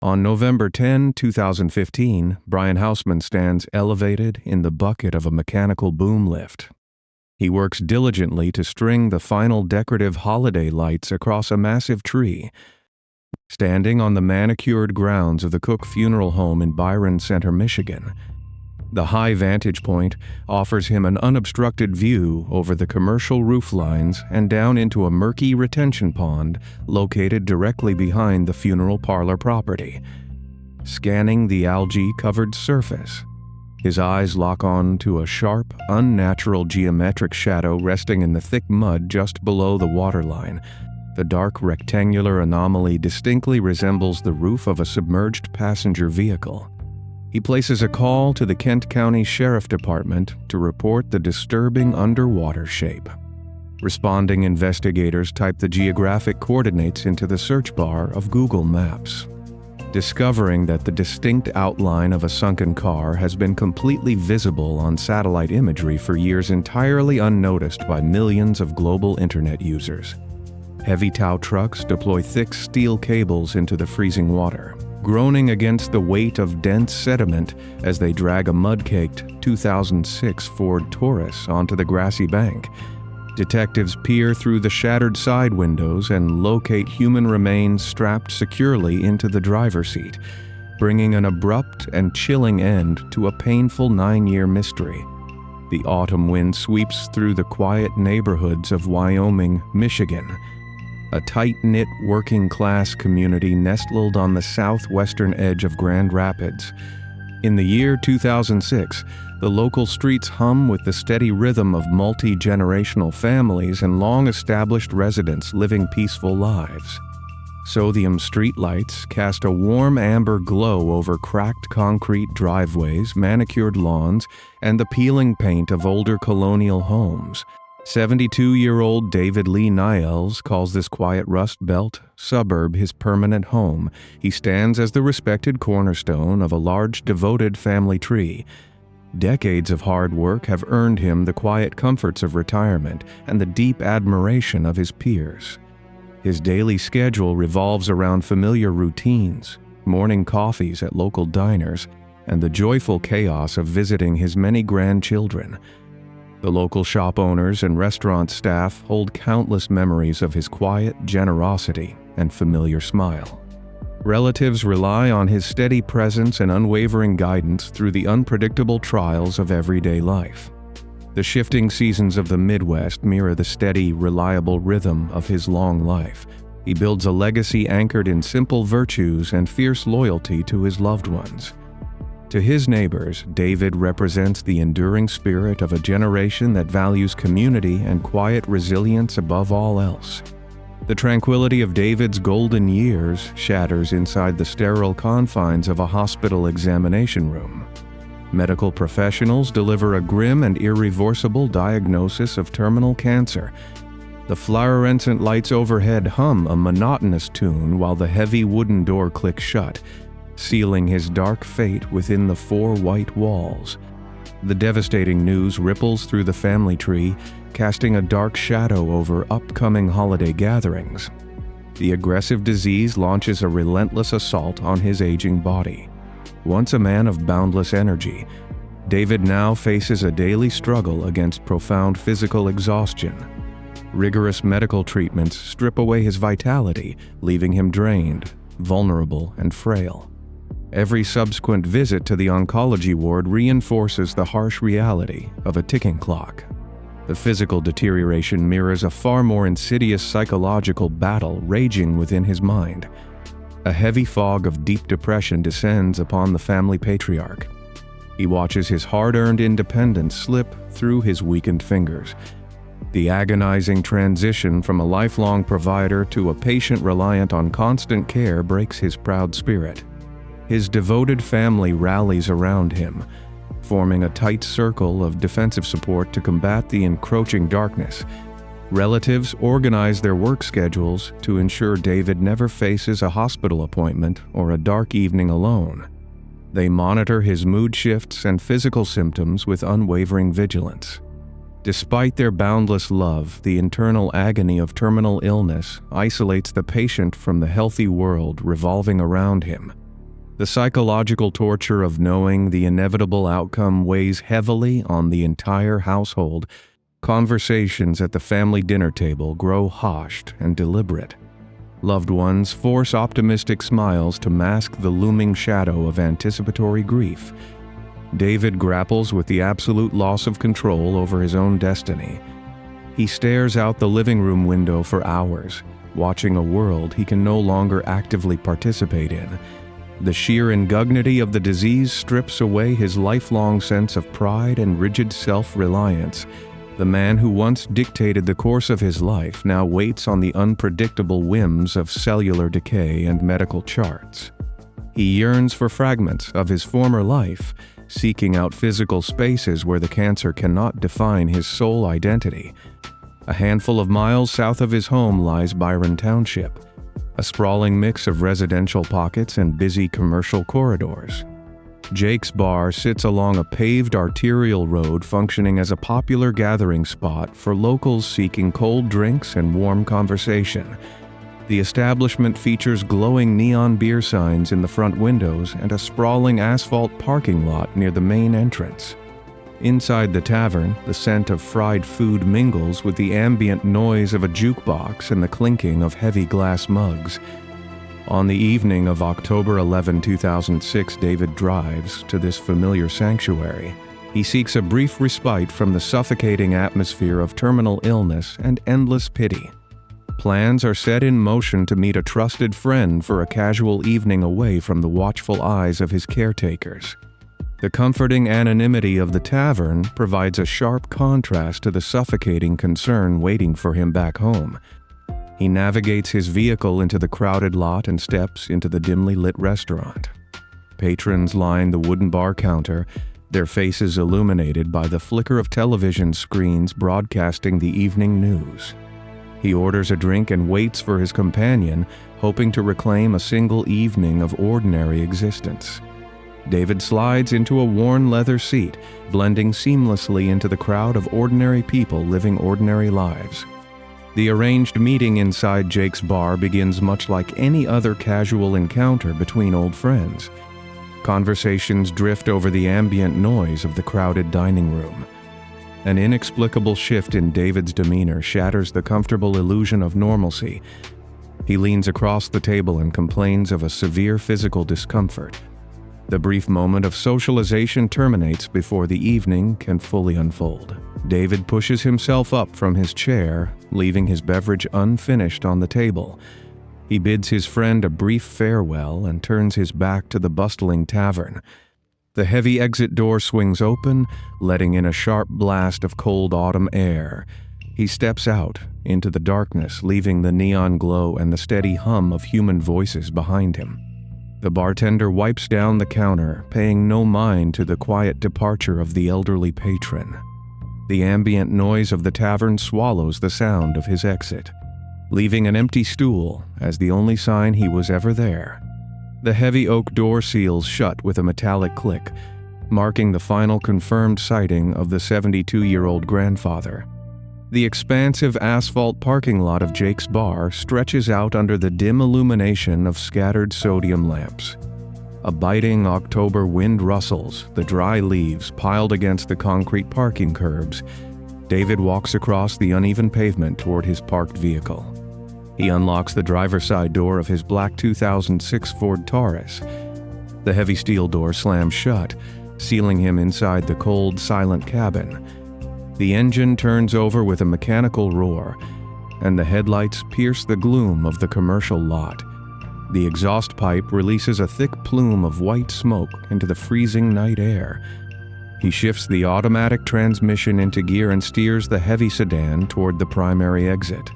On November 10, 2015, Brian Hausman stands elevated in the bucket of a mechanical boom lift. He works diligently to string the final decorative holiday lights across a massive tree. Standing on the manicured grounds of the Cook Funeral Home in Byron Center, Michigan, the high vantage point offers him an unobstructed view over the commercial roof lines and down into a murky retention pond located directly behind the funeral parlor property. Scanning the algae-covered surface, his eyes lock on to a sharp, unnatural geometric shadow resting in the thick mud just below the waterline. The dark rectangular anomaly distinctly resembles the roof of a submerged passenger vehicle. He places a call to the Kent County Sheriff Department to report the disturbing underwater shape. Responding investigators type the geographic coordinates into the search bar of Google Maps. Discovering that the distinct outline of a sunken car has been completely visible on satellite imagery for years entirely unnoticed by millions of global internet users. Heavy tow trucks deploy thick steel cables into the freezing water, groaning against the weight of dense sediment as they drag a mud-caked 2006 Ford Taurus onto the grassy bank. Detectives peer through the shattered side windows and locate human remains strapped securely into the driver's seat, bringing an abrupt and chilling end to a painful 9-year mystery. The autumn wind sweeps through the quiet neighborhoods of Wyoming, Michigan, a tight-knit working-class community nestled on the southwestern edge of Grand Rapids. In the year 2006, the local streets hum with the steady rhythm of multi-generational families and long-established residents living peaceful lives. Sodium streetlights cast a warm amber glow over cracked concrete driveways, manicured lawns, and the peeling paint of older colonial homes. 72-year-old David Lee Niles calls this quiet Rust Belt suburb his permanent home. He stands as the respected cornerstone of a large, devoted family tree. Decades of hard work have earned him the quiet comforts of retirement and the deep admiration of his peers. His daily schedule revolves around familiar routines, morning coffees at local diners, and the joyful chaos of visiting his many grandchildren. The local shop owners and restaurant staff hold countless memories of his quiet generosity and familiar smile. Relatives rely on his steady presence and unwavering guidance through the unpredictable trials of everyday life. The shifting seasons of the Midwest mirror the steady, reliable rhythm of his long life. He builds a legacy anchored in simple virtues and fierce loyalty to his loved ones. To his neighbors, David represents the enduring spirit of a generation that values community and quiet resilience above all else. The tranquility of David's golden years shatters inside the sterile confines of a hospital examination room. Medical professionals deliver a grim and irreversible diagnosis of terminal cancer. The fluorescent lights overhead hum a monotonous tune while the heavy wooden door clicks shut, sealing his dark fate within the four white walls. The devastating news ripples through the family tree, casting a dark shadow over upcoming holiday gatherings. The aggressive disease launches a relentless assault on his aging body. Once a man of boundless energy, David now faces a daily struggle against profound physical exhaustion. Rigorous medical treatments strip away his vitality, leaving him drained, vulnerable, and frail. Every subsequent visit to the oncology ward reinforces the harsh reality of a ticking clock. The physical deterioration mirrors a far more insidious psychological battle raging within his mind. A heavy fog of deep depression descends upon the family patriarch. He watches his hard-earned independence slip through his weakened fingers. The agonizing transition from a lifelong provider to a patient reliant on constant care breaks his proud spirit. His devoted family rallies around him, forming a tight circle of defensive support to combat the encroaching darkness. Relatives organize their work schedules to ensure David never faces a hospital appointment or a dark evening alone. They monitor his mood shifts and physical symptoms with unwavering vigilance. Despite their boundless love, the internal agony of terminal illness isolates the patient from the healthy world revolving around him. The psychological torture of knowing the inevitable outcome weighs heavily on the entire household. Conversations at the family dinner table grow hushed and deliberate. Loved ones force optimistic smiles to mask the looming shadow of anticipatory grief. David grapples with the absolute loss of control over his own destiny. He stares out the living room window for hours, watching a world he can no longer actively participate in. The sheer indignity of the disease strips away his lifelong sense of pride and rigid self-reliance. The man who once dictated the course of his life now waits on the unpredictable whims of cellular decay and medical charts. He yearns for fragments of his former life, seeking out physical spaces where the cancer cannot define his sole identity. A handful of miles south of his home lies Byron Township, a sprawling mix of residential pockets and busy commercial corridors. Jake's Bar sits along a paved arterial road functioning as a popular gathering spot for locals seeking cold drinks and warm conversation. The establishment features glowing neon beer signs in the front windows and a sprawling asphalt parking lot near the main entrance. Inside the tavern, the scent of fried food mingles with the ambient noise of a jukebox and the clinking of heavy glass mugs. On the evening of October 11, 2006, David drives to this familiar sanctuary. He seeks a brief respite from the suffocating atmosphere of terminal illness and endless pity. Plans are set in motion to meet a trusted friend for a casual evening away from the watchful eyes of his caretakers. The comforting anonymity of the tavern provides a sharp contrast to the suffocating concern waiting for him back home. He navigates his vehicle into the crowded lot and steps into the dimly lit restaurant. Patrons line the wooden bar counter, their faces illuminated by the flicker of television screens broadcasting the evening news. He orders a drink and waits for his companion, hoping to reclaim a single evening of ordinary existence. David slides into a worn leather seat, blending seamlessly into the crowd of ordinary people living ordinary lives. The arranged meeting inside Jake's Bar begins much like any other casual encounter between old friends. Conversations drift over the ambient noise of the crowded dining room. An inexplicable shift in David's demeanor shatters the comfortable illusion of normalcy. He leans across the table and complains of a severe physical discomfort. The brief moment of socialization terminates before the evening can fully unfold. David pushes himself up from his chair, leaving his beverage unfinished on the table. He bids his friend a brief farewell and turns his back to the bustling tavern. The heavy exit door swings open, letting in a sharp blast of cold autumn air. He steps out into the darkness, leaving the neon glow and the steady hum of human voices behind him. The bartender wipes down the counter, paying no mind to the quiet departure of the elderly patron. The ambient noise of the tavern swallows the sound of his exit, leaving an empty stool as the only sign he was ever there. The heavy oak door seals shut with a metallic click, marking the final confirmed sighting of the 72-year-old grandfather. The expansive asphalt parking lot of Jake's Bar stretches out under the dim illumination of scattered sodium lamps. A biting October wind rustles the dry leaves piled against the concrete parking curbs. David walks across the uneven pavement toward his parked vehicle. He unlocks the driver's side door of his black 2006 Ford Taurus. The heavy steel door slams shut, sealing him inside the cold, silent cabin. The engine turns over with a mechanical roar, and the headlights pierce the gloom of the commercial lot. The exhaust pipe releases a thick plume of white smoke into the freezing night air. He shifts the automatic transmission into gear and steers the heavy sedan toward the primary exit.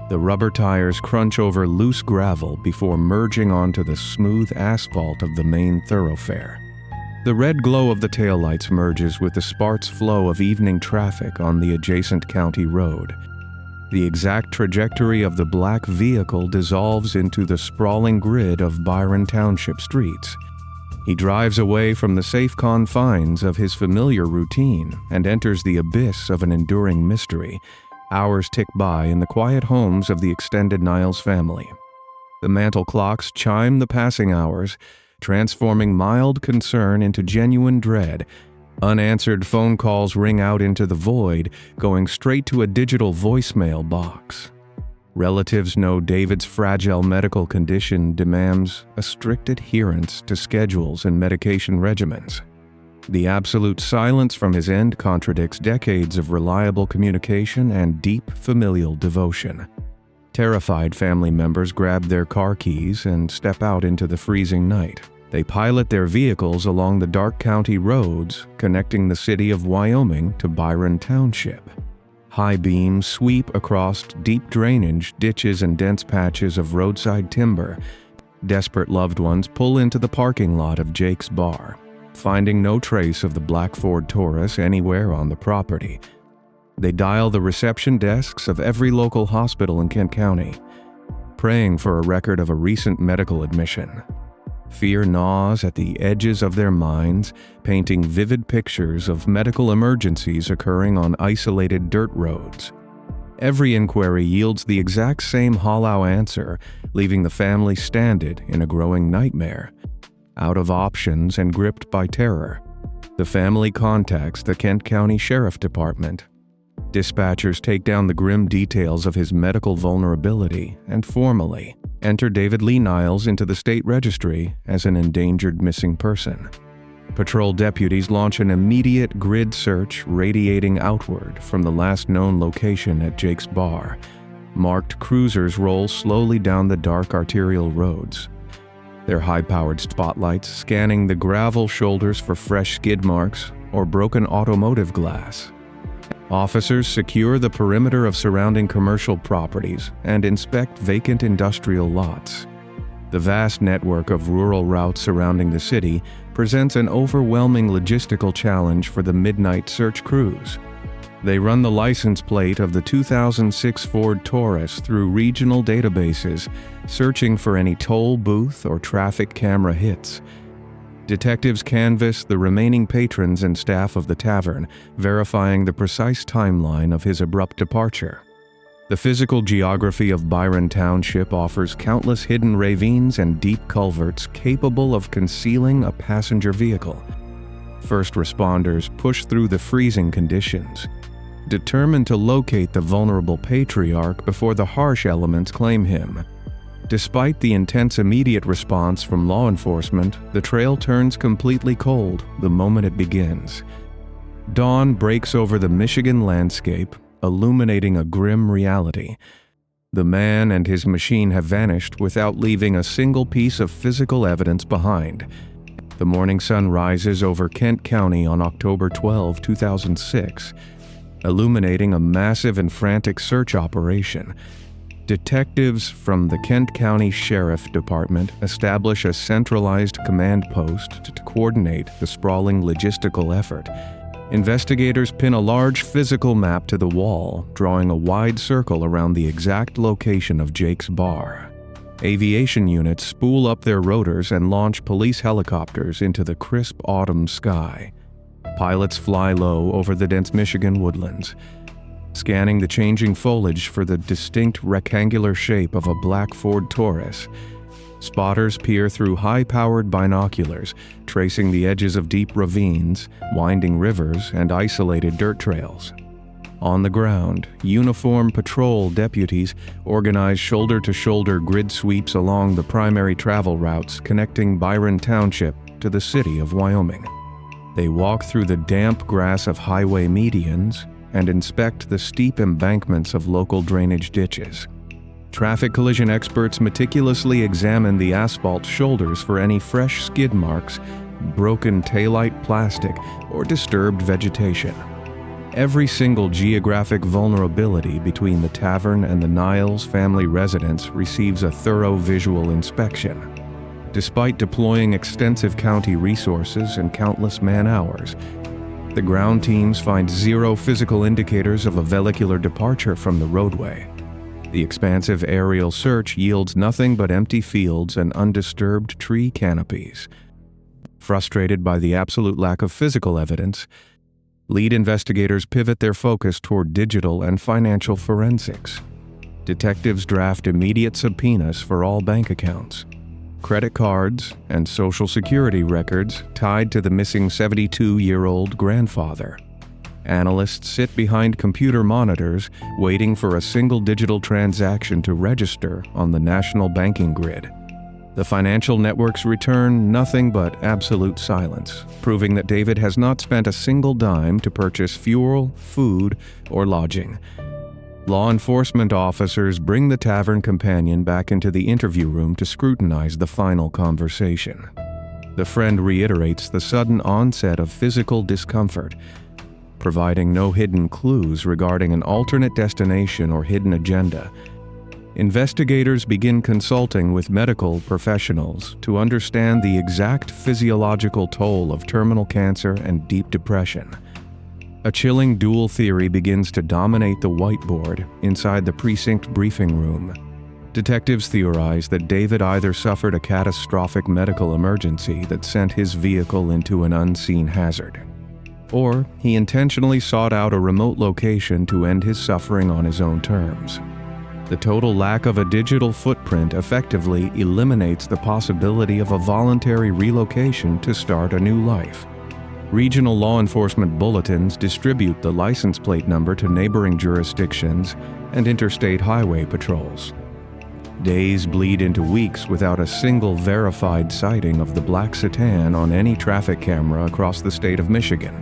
The rubber tires crunch over loose gravel before merging onto the smooth asphalt of the main thoroughfare. The red glow of the taillights merges with the sparse flow of evening traffic on the adjacent county road. The exact trajectory of the black vehicle dissolves into the sprawling grid of Byron Township streets. He drives away from the safe confines of his familiar routine and enters the abyss of an enduring mystery. Hours tick by in the quiet homes of the extended Niles family. The mantel clocks chime the passing hours, transforming mild concern into genuine dread. Unanswered phone calls ring out into the void, going straight to a digital voicemail box. Relatives know David's fragile medical condition demands a strict adherence to schedules and medication regimens. The absolute silence from his end contradicts decades of reliable communication and deep familial devotion. Terrified family members grab their car keys and step out into the freezing night. They pilot their vehicles along the dark county roads connecting the city of Wyoming to Byron Township. High beams sweep across deep drainage, ditches, and dense patches of roadside timber. Desperate loved ones pull into the parking lot of Jake's Bar, finding no trace of the black Ford Taurus anywhere on the property. They dial the reception desks of every local hospital in Kent County, praying for a record of a recent medical admission. Fear gnaws at the edges of their minds, painting vivid pictures of medical emergencies occurring on isolated dirt roads. Every inquiry yields the exact same hollow answer, leaving the family stranded in a growing nightmare. Out of options and gripped by terror, the family contacts the Kent County Sheriff Department. Dispatchers take down the grim details of his medical vulnerability and formally enter David Lee Niles into the state registry as an endangered missing person. Patrol deputies launch an immediate grid search radiating outward from the last known location at Jake's Bar. Marked cruisers roll slowly down the dark arterial roads, their high-powered spotlights scanning the gravel shoulders for fresh skid marks or broken automotive glass. Officers secure the perimeter of surrounding commercial properties and inspect vacant industrial lots. The vast network of rural routes surrounding the city presents an overwhelming logistical challenge for the midnight search crews. They run the license plate of the 2006 Ford Taurus through regional databases, searching for any toll booth or traffic camera hits. Detectives canvass the remaining patrons and staff of the tavern, verifying the precise timeline of his abrupt departure. The physical geography of Byron Township offers countless hidden ravines and deep culverts capable of concealing a passenger vehicle. First responders push through the freezing conditions, determined to locate the vulnerable patriarch before the harsh elements claim him. Despite the intense immediate response from law enforcement, the trail turns completely cold the moment it begins. Dawn breaks over the Michigan landscape, illuminating a grim reality. The man and his machine have vanished without leaving a single piece of physical evidence behind. The morning sun rises over Kent County on October 12, 2006, illuminating a massive and frantic search operation. Detectives from the Kent County Sheriff Department establish a centralized command post to coordinate the sprawling logistical effort. Investigators pin a large physical map to the wall, drawing a wide circle around the exact location of Jake's Bar. Aviation units spool up their rotors and launch police helicopters into the crisp autumn sky. Pilots fly low over the dense Michigan woodlands, scanning the changing foliage for the distinct rectangular shape of a black Ford Taurus. Spotters peer through high-powered binoculars, tracing the edges of deep ravines, winding rivers, and isolated dirt trails. On the ground, uniformed patrol deputies organize shoulder-to-shoulder grid sweeps along the primary travel routes connecting Byron Township to the city of Wyoming. They walk through the damp grass of highway medians and inspect the steep embankments of local drainage ditches. Traffic collision experts meticulously examine the asphalt shoulders for any fresh skid marks, broken taillight plastic, or disturbed vegetation. Every single geographic vulnerability between the tavern and the Niles family residence receives a thorough visual inspection. Despite deploying extensive county resources and countless man-hours, the ground teams find zero physical indicators of a vehicular departure from the roadway. The expansive aerial search yields nothing but empty fields and undisturbed tree canopies. Frustrated by the absolute lack of physical evidence, lead investigators pivot their focus toward digital and financial forensics. Detectives draft immediate subpoenas for all bank accounts. credit cards, and social security records tied to the missing 72-year-old grandfather. Analysts sit behind computer monitors, waiting for a single digital transaction to register on the national banking grid. The financial networks return nothing but absolute silence, proving that David has not spent a single dime to purchase fuel, food, or lodging. Law enforcement officers bring the tavern companion back into the interview room to scrutinize the final conversation. The friend reiterates the sudden onset of physical discomfort, providing no hidden clues regarding an alternate destination or hidden agenda. Investigators begin consulting with medical professionals to understand the exact physiological toll of terminal cancer and deep depression. A chilling dual theory begins to dominate the whiteboard inside the precinct briefing room. Detectives theorize that David either suffered a catastrophic medical emergency that sent his vehicle into an unseen hazard, or he intentionally sought out a remote location to end his suffering on his own terms. The total lack of a digital footprint effectively eliminates the possibility of a voluntary relocation to start a new life. Regional law enforcement bulletins distribute the license plate number to neighboring jurisdictions and interstate highway patrols. Days bleed into weeks without a single verified sighting of the black sedan on any traffic camera across the state of Michigan.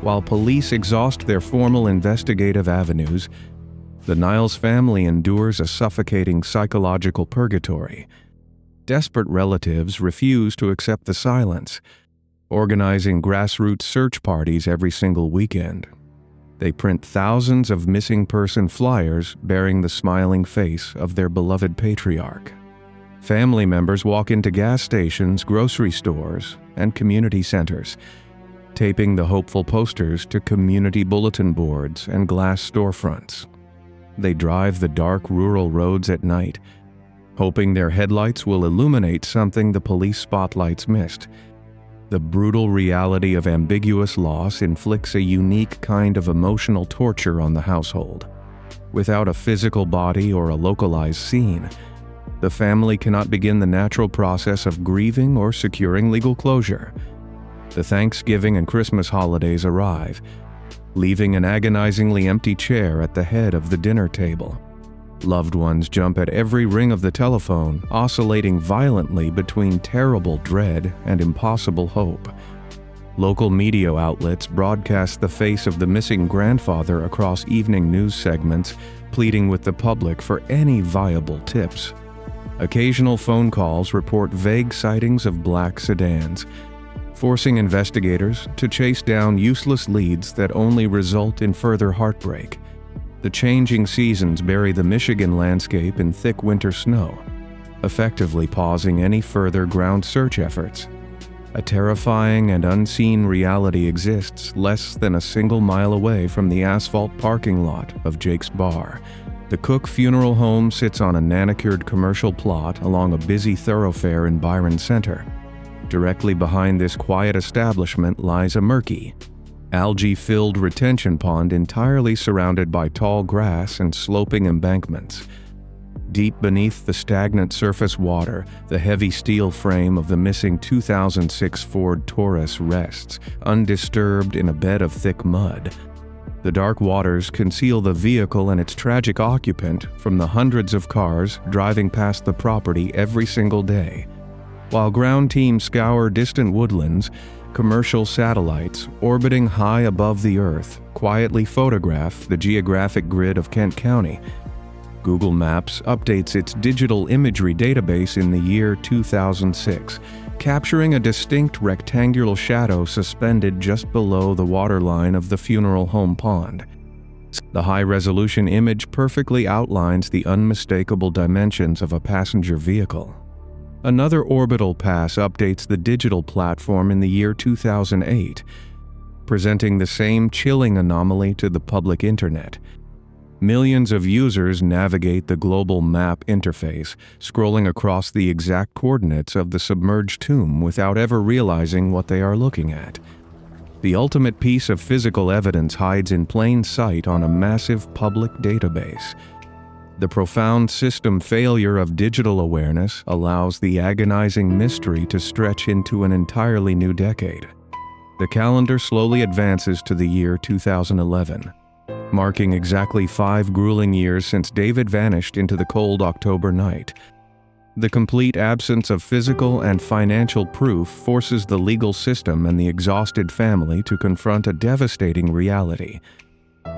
While police exhaust their formal investigative avenues, the Niles family endures a suffocating psychological purgatory. Desperate relatives refuse to accept the silence, organizing grassroots search parties every single weekend. They print thousands of missing person flyers bearing the smiling face of their beloved patriarch. Family members walk into gas stations, grocery stores, and community centers, taping the hopeful posters to community bulletin boards and glass storefronts. They drive the dark rural roads at night, hoping their headlights will illuminate something the police spotlights missed. The brutal reality of ambiguous loss inflicts a unique kind of emotional torture on the household. Without a physical body or a localized scene, the family cannot begin the natural process of grieving or securing legal closure. The Thanksgiving and Christmas holidays arrive, leaving an agonizingly empty chair at the head of the dinner table. Loved ones jump at every ring of the telephone, oscillating violently between terrible dread and impossible hope. Local media outlets broadcast the face of the missing grandfather across evening news segments, pleading with the public for any viable tips. Occasional phone calls report vague sightings of black sedans, forcing investigators to chase down useless leads that only result in further heartbreak. The changing seasons bury the Michigan landscape in thick winter snow, effectively pausing any further ground search efforts. A terrifying and unseen reality exists less than a single mile away from the asphalt parking lot of Jake's Bar. The Cook Funeral Home sits on a manicured commercial plot along a busy thoroughfare in Byron Center. Directly behind this quiet establishment lies a murky, algae-filled retention pond entirely surrounded by tall grass and sloping embankments. Deep beneath the stagnant surface water, the heavy steel frame of the missing 2006 Ford Taurus rests, undisturbed in a bed of thick mud. The dark waters conceal the vehicle and its tragic occupant from the hundreds of cars driving past the property every single day. While ground teams scour distant woodlands, commercial satellites orbiting high above the Earth quietly photograph the geographic grid of Kent County. Google Maps updates its digital imagery database in the year 2006, capturing a distinct rectangular shadow suspended just below the waterline of the funeral home pond. The high-resolution image perfectly outlines the unmistakable dimensions of a passenger vehicle. Another orbital pass updates the digital platform in the year 2008, presenting the same chilling anomaly to the public internet. Millions of users navigate the global map interface, scrolling across the exact coordinates of the submerged tomb without ever realizing what they are looking at. The ultimate piece of physical evidence hides in plain sight on a massive public database. The profound system failure of digital awareness allows the agonizing mystery to stretch into an entirely new decade. The calendar slowly advances to the year 2011, marking exactly 5 grueling years since David vanished into the cold October night. The complete absence of physical and financial proof forces the legal system and the exhausted family to confront a devastating reality.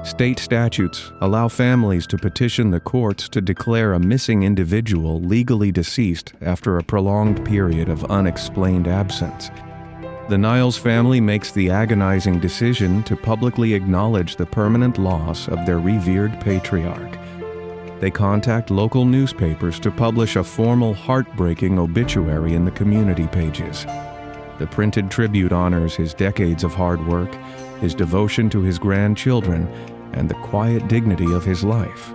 State statutes allow families to petition the courts to declare a missing individual legally deceased after a prolonged period of unexplained absence. The Niles family makes the agonizing decision to publicly acknowledge the permanent loss of their revered patriarch. They contact local newspapers to publish a formal, heartbreaking obituary in the community pages. The printed tribute honors his decades of hard work, his devotion to his grandchildren, and the quiet dignity of his life.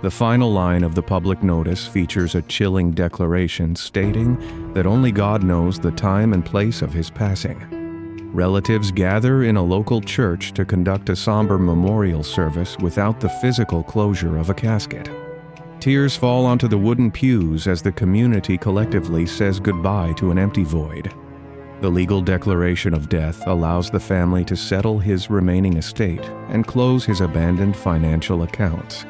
The final line of the public notice features a chilling declaration stating that only God knows the time and place of his passing. Relatives gather in a local church to conduct a somber memorial service without the physical closure of a casket. Tears fall onto the wooden pews as the community collectively says goodbye to an empty void. The legal declaration of death allows the family to settle his remaining estate and close his abandoned financial accounts.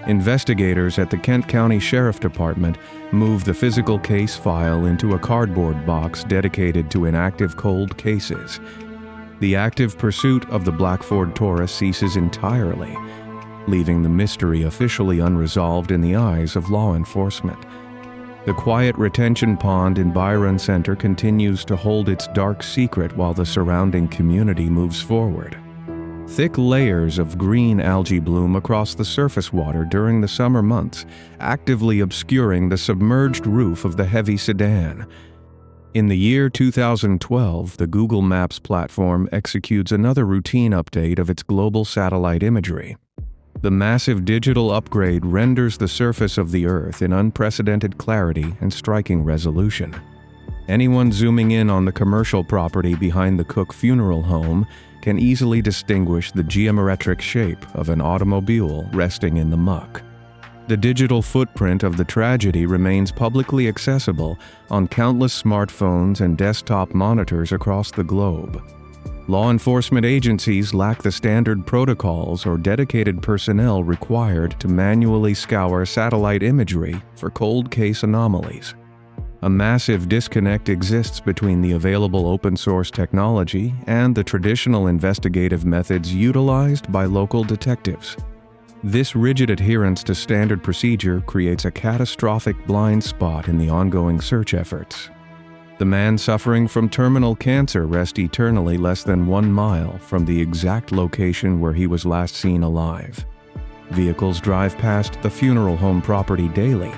Investigators at the Kent County Sheriff Department move the physical case file into a cardboard box dedicated to inactive cold cases. The active pursuit of the Black Ford Taurus ceases entirely, leaving the mystery officially unresolved in the eyes of law enforcement. The quiet retention pond in Byron Center continues to hold its dark secret while the surrounding community moves forward. Thick layers of green algae bloom across the surface water during the summer months, actively obscuring the submerged roof of the heavy sedan. In the year 2012, the Google Maps platform executes another routine update of its global satellite imagery. The massive digital upgrade renders the surface of the Earth in unprecedented clarity and striking resolution. Anyone zooming in on the commercial property behind the Cook Funeral Home can easily distinguish the geometric shape of an automobile resting in the muck. The digital footprint of the tragedy remains publicly accessible on countless smartphones and desktop monitors across the globe. Law enforcement agencies lack the standard protocols or dedicated personnel required to manually scour satellite imagery for cold case anomalies. A massive disconnect exists between the available open-source technology and the traditional investigative methods utilized by local detectives. This rigid adherence to standard procedure creates a catastrophic blind spot in the ongoing search efforts. The man suffering from terminal cancer rests eternally less than 1 mile from the exact location where he was last seen alive. Vehicles drive past the funeral home property daily,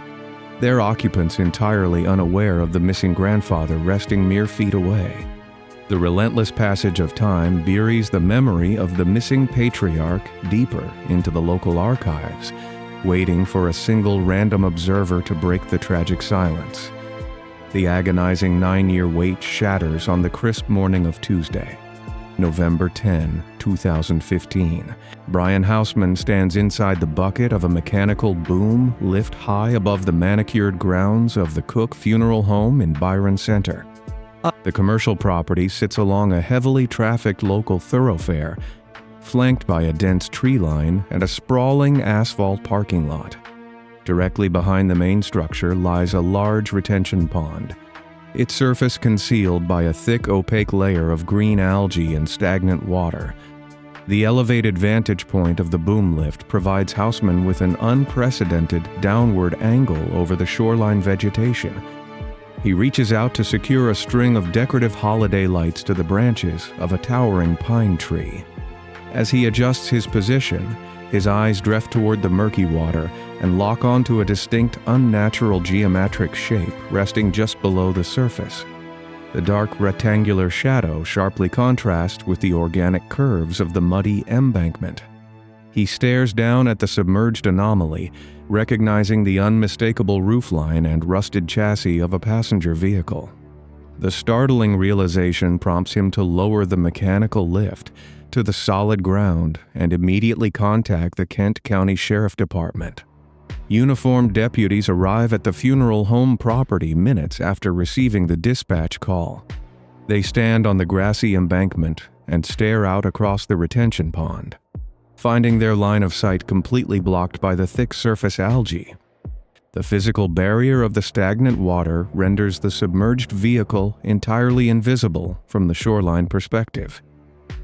their occupants entirely unaware of the missing grandfather resting mere feet away. The relentless passage of time buries the memory of the missing patriarch deeper into the local archives, waiting for a single random observer to break the tragic silence. The agonizing 9-year wait shatters on the crisp morning of Tuesday, November 10, 2015. Brian Hausman stands inside the bucket of a mechanical boom lift high above the manicured grounds of the Cook Funeral Home in Byron Center. The commercial property sits along a heavily trafficked local thoroughfare, flanked by a dense tree line and a sprawling asphalt parking lot. Directly behind the main structure lies a large retention pond, its surface concealed by a thick opaque layer of green algae and stagnant water. The elevated vantage point of the boom lift provides Hausman with an unprecedented downward angle over the shoreline vegetation. He reaches out to secure a string of decorative holiday lights to the branches of a towering pine tree. As he adjusts his position, his eyes drift toward the murky water and lock onto a distinct, unnatural geometric shape resting just below the surface. The dark rectangular shadow sharply contrasts with the organic curves of the muddy embankment. He stares down at the submerged anomaly, recognizing the unmistakable roofline and rusted chassis of a passenger vehicle. The startling realization prompts him to lower the mechanical lift to the solid ground and immediately contact the Kent County Sheriff Department. Uniformed deputies arrive at the funeral home property minutes after receiving the dispatch call. They stand on the grassy embankment and stare out across the retention pond, finding their line of sight completely blocked by the thick surface algae. The physical barrier of the stagnant water renders the submerged vehicle entirely invisible from the shoreline perspective.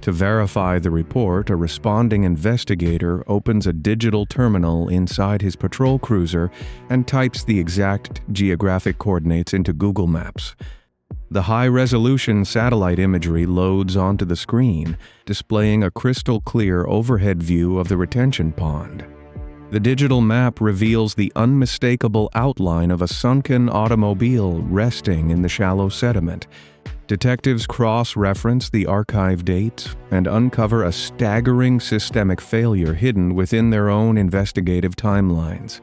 To verify the report, a responding investigator opens a digital terminal inside his patrol cruiser and types the exact geographic coordinates into Google Maps. The high-resolution satellite imagery loads onto the screen, displaying a crystal-clear overhead view of the retention pond. The digital map reveals the unmistakable outline of a sunken automobile resting in the shallow sediment. Detectives cross-reference the archive dates and uncover a staggering systemic failure hidden within their own investigative timelines.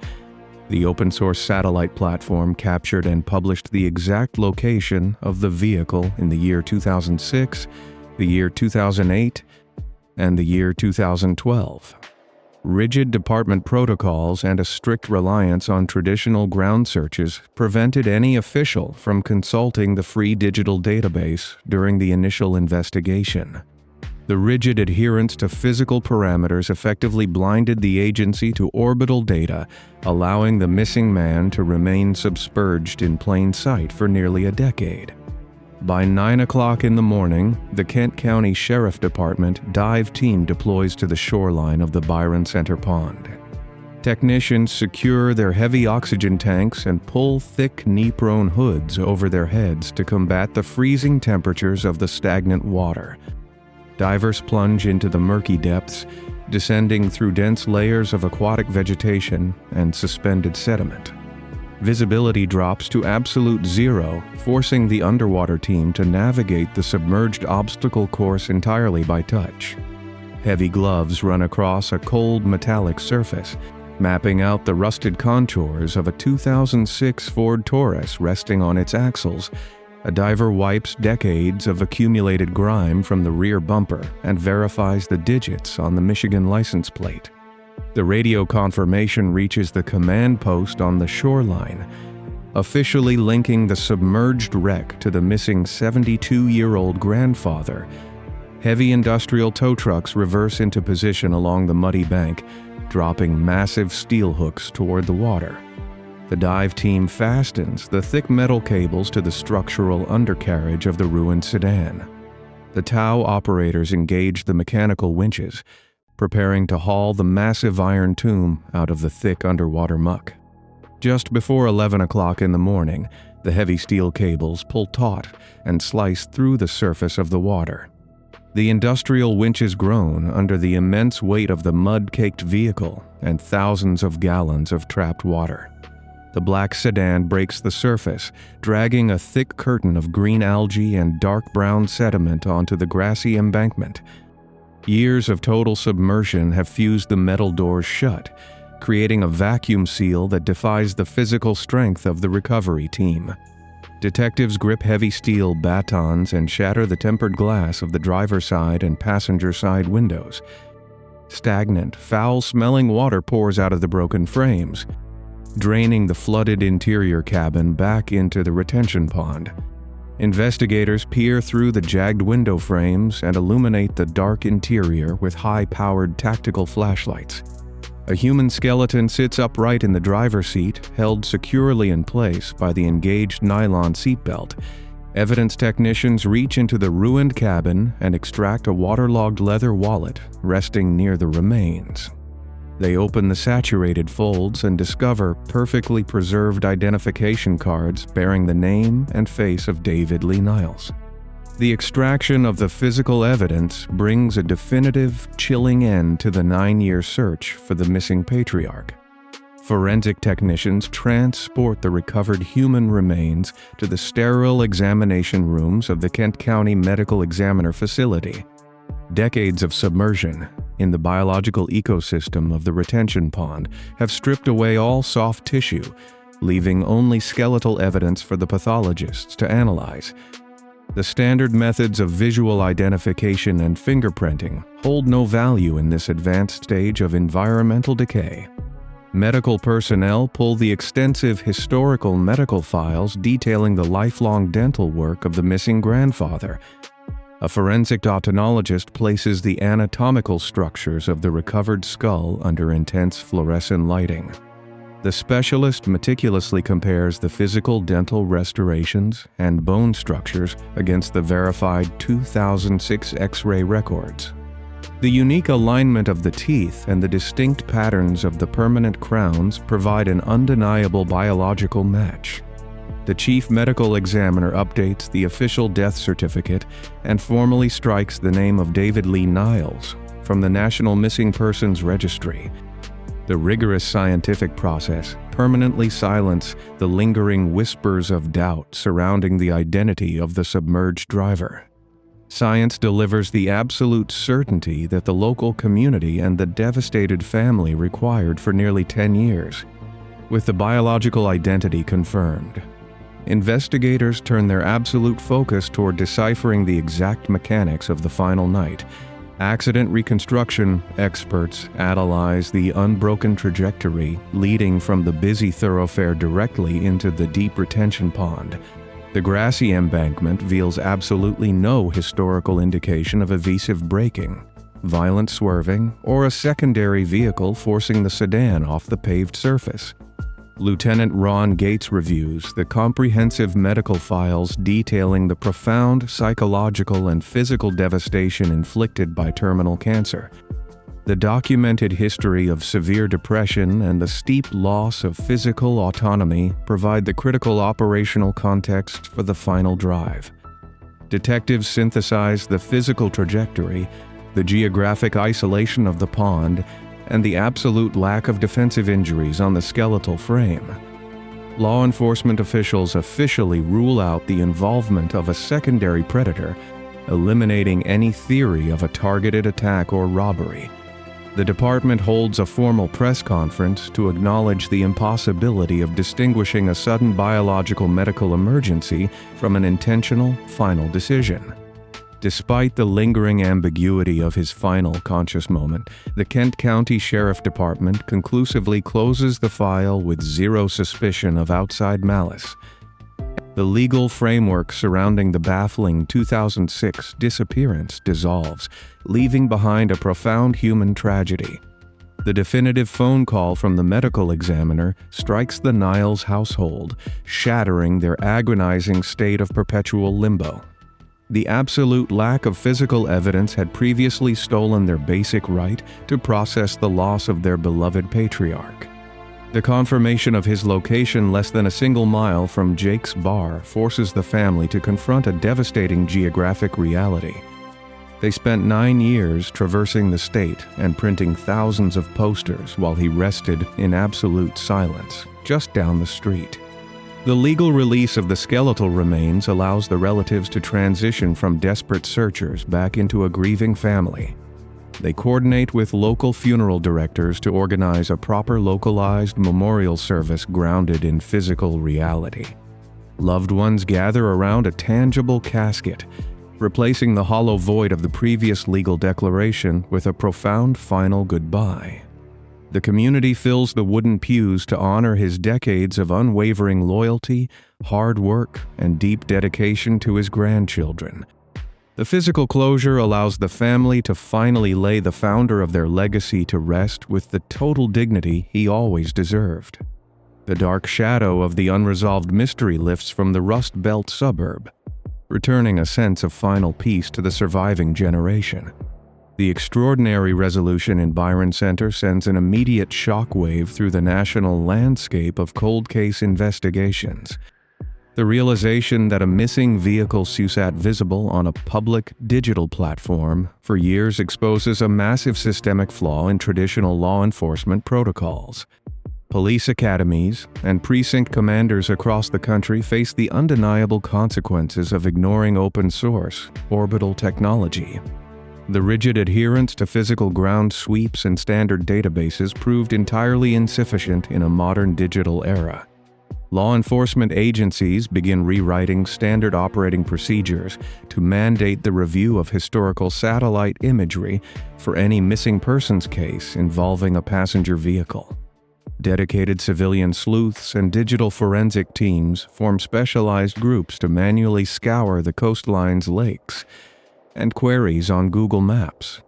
The open-source satellite platform captured and published the exact location of the vehicle in the year 2006, the year 2008, and the year 2012. Rigid department protocols and a strict reliance on traditional ground searches prevented any official from consulting the free digital database during the initial investigation. The rigid adherence to physical parameters effectively blinded the agency to orbital data, allowing the missing man to remain submerged in plain sight for nearly a decade. By 9 o'clock in the morning, the Kent County Sheriff Department dive team deploys to the shoreline of the Byron Center Pond. Technicians secure their heavy oxygen tanks and pull thick knee-prone hoods over their heads to combat the freezing temperatures of the stagnant water. Divers plunge into the murky depths, descending through dense layers of aquatic vegetation and suspended sediment. Visibility drops to absolute zero, forcing the underwater team to navigate the submerged obstacle course entirely by touch. Heavy gloves run across a cold metallic surface, mapping out the rusted contours of a 2006 Ford Taurus resting on its axles. A diver wipes decades of accumulated grime from the rear bumper and verifies the digits on the Michigan license plate. The radio confirmation reaches the command post on the shoreline, officially linking the submerged wreck to the missing 72-year-old grandfather. Heavy industrial tow trucks reverse into position along the muddy bank, dropping massive steel hooks toward the water. The dive team fastens the thick metal cables to the structural undercarriage of the ruined sedan. The tow operators engage the mechanical winches, preparing to haul the massive iron tomb out of the thick underwater muck. Just before 11 o'clock in the morning, the heavy steel cables pull taut and slice through the surface of the water. The industrial winches groan under the immense weight of the mud-caked vehicle and thousands of gallons of trapped water. The black sedan breaks the surface, dragging a thick curtain of green algae and dark brown sediment onto the grassy embankment. Years of total submersion have fused the metal doors shut, creating a vacuum seal that defies the physical strength of the recovery team. Detectives grip heavy steel batons and shatter the tempered glass of the driver's side and passenger side windows. Stagnant, foul-smelling water pours out of the broken frames, draining the flooded interior cabin back into the retention pond. Investigators peer through the jagged window frames and illuminate the dark interior with high-powered tactical flashlights. A human skeleton sits upright in the driver's seat, held securely in place by the engaged nylon seatbelt. Evidence technicians reach into the ruined cabin and extract a waterlogged leather wallet resting near the remains. They open the saturated folds and discover perfectly preserved identification cards bearing the name and face of David Lee Niles. The extraction of the physical evidence brings a definitive, chilling end to the 9-year search for the missing patriarch. Forensic technicians transport the recovered human remains to the sterile examination rooms of the Kent County Medical Examiner facility. Decades of submersion in the biological ecosystem of the retention pond have stripped away all soft tissue, leaving only skeletal evidence for the pathologists to analyze. The standard methods of visual identification and fingerprinting hold no value in this advanced stage of environmental decay. Medical personnel pull the extensive historical medical files detailing the lifelong dental work of the missing grandfather. A forensic otonologist places the anatomical structures of the recovered skull under intense fluorescent lighting. The specialist meticulously compares the physical dental restorations and bone structures against the verified 2006 X-ray records. The unique alignment of the teeth and the distinct patterns of the permanent crowns provide an undeniable biological match. The chief medical examiner updates the official death certificate and formally strikes the name of David Lee Niles from the National Missing Persons Registry. The rigorous scientific process permanently silences the lingering whispers of doubt surrounding the identity of the submerged driver. Science delivers the absolute certainty that the local community and the devastated family required for nearly 10 years. With the biological identity confirmed, investigators turn their absolute focus toward deciphering the exact mechanics of the final night. Accident reconstruction experts analyze the unbroken trajectory leading from the busy thoroughfare directly into the deep retention pond. The grassy embankment reveals absolutely no historical indication of evasive braking, violent swerving, or a secondary vehicle forcing the sedan off the paved surface. Lieutenant Ron Gates reviews the comprehensive medical files detailing the profound psychological and physical devastation inflicted by terminal cancer. The documented history of severe depression and the steep loss of physical autonomy provide the critical operational context for the final drive. Detectives synthesize the physical trajectory, the geographic isolation of the pond, and the absolute lack of defensive injuries on the skeletal frame. Law enforcement officials officially rule out the involvement of a secondary predator, eliminating any theory of a targeted attack or robbery. The department holds a formal press conference to acknowledge the impossibility of distinguishing a sudden biological medical emergency from an intentional, final decision. Despite the lingering ambiguity of his final conscious moment, the Kent County Sheriff Department conclusively closes the file with zero suspicion of outside malice. The legal framework surrounding the baffling 2006 disappearance dissolves, leaving behind a profound human tragedy. The definitive phone call from the medical examiner strikes the Niles household, shattering their agonizing state of perpetual limbo. The absolute lack of physical evidence had previously stolen their basic right to process the loss of their beloved patriarch. The confirmation of his location less than a single mile from Jake's bar forces the family to confront a devastating geographic reality. They spent 9 years traversing the state and printing thousands of posters while he rested in absolute silence, just down the street. The legal release of the skeletal remains allows the relatives to transition from desperate searchers back into a grieving family. They coordinate with local funeral directors to organize a proper localized memorial service grounded in physical reality. Loved ones gather around a tangible casket, replacing the hollow void of the previous legal declaration with a profound final goodbye. The community fills the wooden pews to honor his decades of unwavering loyalty, hard work, and deep dedication to his grandchildren. The physical closure allows the family to finally lay the founder of their legacy to rest with the total dignity he always deserved. The dark shadow of the unresolved mystery lifts from the Rust Belt suburb, returning a sense of final peace to the surviving generation. The extraordinary resolution in Byron Center sends an immediate shockwave through the national landscape of cold case investigations. The realization that a missing vehicle sat visible on a public digital platform for years exposes a massive systemic flaw in traditional law enforcement protocols. Police academies and precinct commanders across the country face the undeniable consequences of ignoring open-source, orbital technology. The rigid adherence to physical ground sweeps and standard databases proved entirely insufficient in a modern digital era. Law enforcement agencies begin rewriting standard operating procedures to mandate the review of historical satellite imagery for any missing persons case involving a passenger vehicle. Dedicated civilian sleuths and digital forensic teams form specialized groups to manually scour the coastline's lakes and quarries on Google Maps.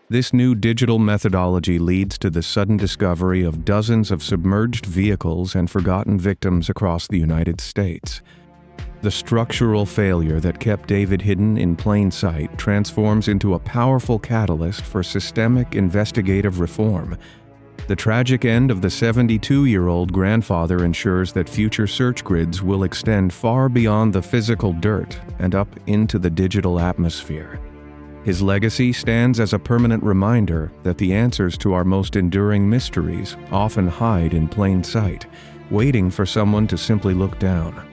This new digital methodology leads to the sudden discovery of dozens of submerged vehicles and forgotten victims across the United States. The structural failure that kept David hidden in plain sight transforms into a powerful catalyst for systemic investigative reform. The tragic end of the 72-year-old grandfather ensures that future search grids will extend far beyond the physical dirt and up into the digital atmosphere. His legacy stands as a permanent reminder that the answers to our most enduring mysteries often hide in plain sight, waiting for someone to simply look down.